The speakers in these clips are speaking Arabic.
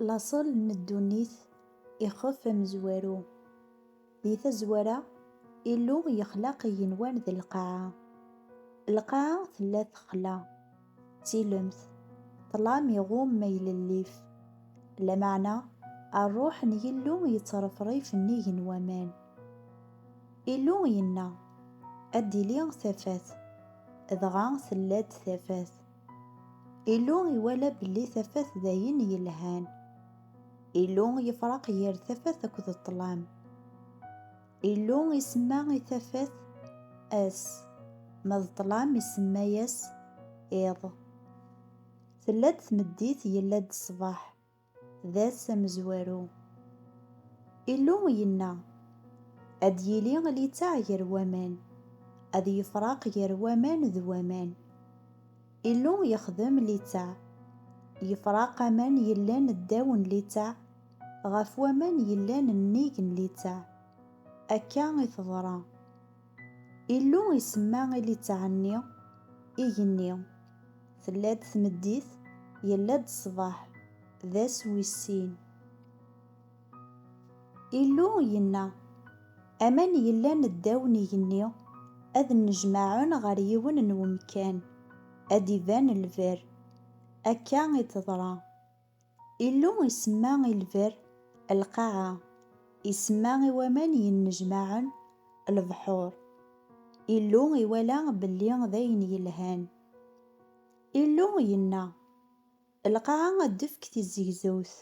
لاصل من الدونيت يخف مزوارو دي تزوارة إلو يخلق ينوان ذي القاعة ثلاث خلا تيلمث طلام يغوم ميل الليف لمعنى الروح نيلو يترفريف النيجن ومان إلو ينا أديلي ثفاث إذغا ثلاث ثفاث إلو يولا بلي ثفاث داين يلهان إلو يفرق يرثفث أكد الطلام إلو يسمى ثفاث أس مذ طلام يسمى يس إيض ثلاث مديث يلاد الصباح ذات سمزوارو إلو ينا أديلي غلي تاع يروامان أد يفراق يروامان ذوامان إلو يخدم ليتاع يفراق من يلان الداون ليتاع غاف ومن يلان النيجن ليتاع أكا يتضرى إلو يسمى ليتاعني إيجني ثلاث مديث يلاد الصباح ذا سويسين إلو ينا أمان يلان الداون يجني أذ نجمعون غريون ومكان أديفان الفير أكا يتضرى إلو يسمى الفير القاعة يسمى ومان ينجمعون البحور إلو يولا بلي ذاين يلهان إلو ينا القاعة الدفك تزيزوث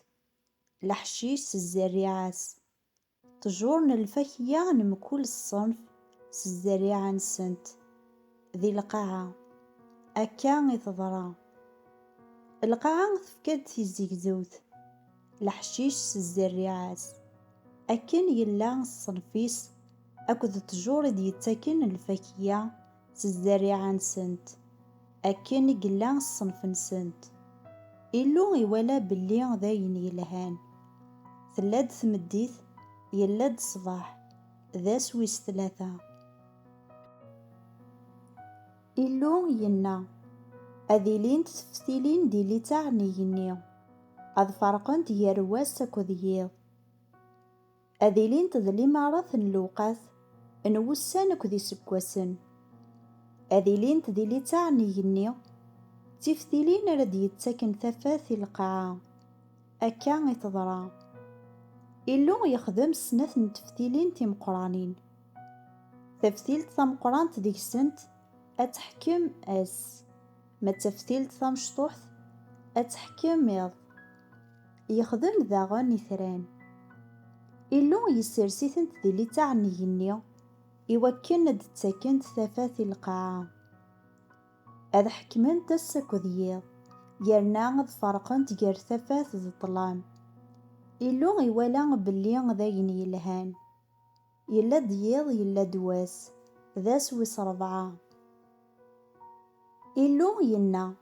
الحشيش الزريعاس تجورن الفكية نمكول الصنف الزريعة نسنت ذي القاعة أكا يتضرى القاعة تفكد تزيزوث الحشيش الزريعاس أكن يلا الصنفيس أكد تجور ديتاكن الفكية الزريعة نسنت أكن يلا الصنف نسنت إلو يولا بلي ذاين يلهان ثلاث مديث يلاد الصباح ذا سويس ثلاثة إلو ينا أذيلين تفتيلين ديلي تاعني يني أذ فرقنت يرواس كذيض أذيلين تذلي معرث اللوقاث نوسان كذي سكواسن أذيلين تذلي تاعني يني تفتيلين رد يتسكن ثفاث القاعة أكا يتضرى إلو يخدم سنة تفتيلين تيمقرانين تفتيل تمقران تديك سنت أتحكم أس ما تفتيل تمشطوح أتحكم يض يخدم ذاغن ثران إلو يسرسيثن تذلي تاعني يني يوكن دتسكن ثفاث القاعة أذ حكمن تسكو ذيض يرنا غد فرقنت جر ثفاث ذي الظلام إلو يوالا بلي ذاين يلهان يلا ديض يلا دواس ذا سويس ربعة إلو ينا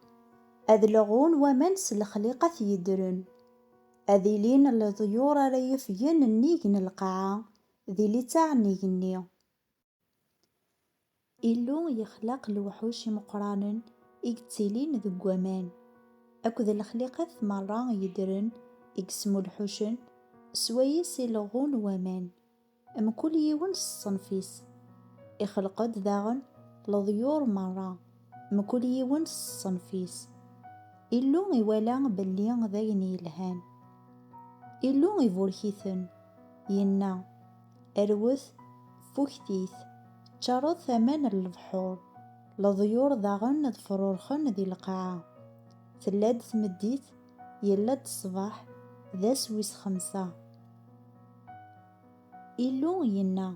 أذ لغون ومنس الخليقة يدرن أذيلين الضيور ريفين النيجن القاعة ذي لي تاعني يني إلو يخلق الوحوش مقرانا إكتلين ذقوامان أكذ الخليقة مرة يدرن إكسمو الحوشن سويس يلغون ومان أم كل يون الصنفيس يخلقد ذاغن لضيور مرة أم كل يون الصنفيس إلو يوالا بلي ذاين يلهان إلو يفوركيثن ينا أروث فوكتيث تشارض ثمان البحور لضيور ذاغن ذفرورخن ذي القاعة ثلاث مديث يلاد الصباح ذا سويس خمسة إلو ينا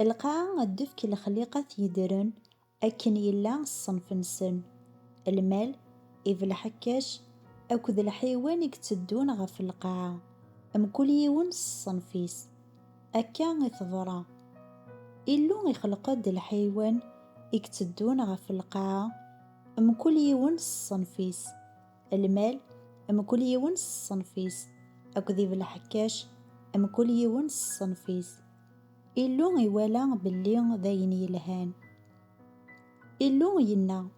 القاعة الدفك الخليقة يدرن أكن يلا الصنف نسن المال إذ الحكاش أكذ الحيوان يكتدون غف القاعة أم كل يون الصنفيس أكا يتضرى إلو يخلقد الحيوان يكتدون غف القاعة أم كل يون الصنفيس المال أم كل يون الصنفيس أكذب الحكاش أم كل يون الصنفيس إلو يوالا باللي ذاين يلهان إلو ينا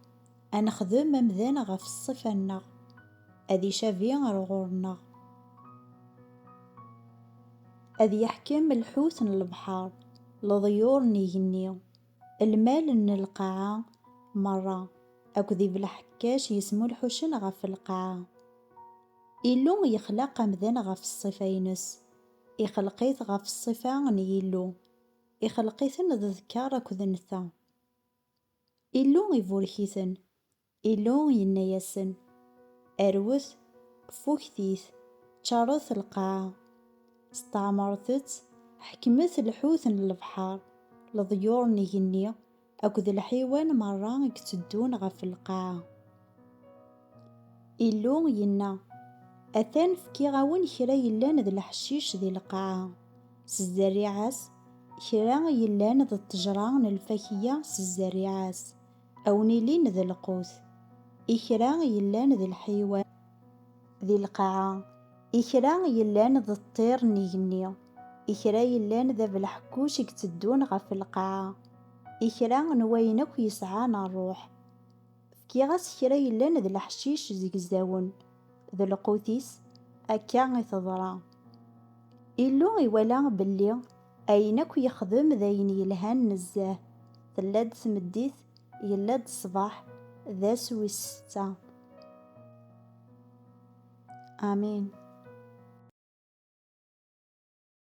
أنخدم ممذان غف الصفة النغ أذي شافي غرغورنا أذ يحكم الحوت من البحر لضيور نيجني، المال من القاعة مرة أكذي بالحكاش يسمو الحوشن غف القاعة. إلو يخلق أمذان غف الصفة ينس، يخلقيت غف الصفة نيلو، يخلقيثن ذ ذكار أكذ نثا. إلو يبوركيثن، إلو ينيسن أروث فوكتيث تشارث القاعة، استعمرتت حكمت الحوت من البحر لضيور نيجني أكذ الحيوان مرة يكتدون غف القاعة. إلو ينا أثان فكيغاون كرا يلان ذي الحشيش ذي القاعة سزاريعاس، كرا يلان ذي التجران الفاكية سزاريعاس أو نيلين ذي القوث، إكرا يلان ذي الحيوان ذي القاعة، إكرا يلان ذي الطير نيجني، إكرا يلان ذا بالحكوش يكتدون غف القاعة، إكرا نوينك يسعانا الروح. فكيغاس كرا يلان ذي الحشيش زيكزاون ذي القوثيس أكا تضرا. إلو يولا بلي أينك يخدم ذاين يلهان نزاه، تلاد تمديث يلاد الصباح ذا سوي الستة. آمين.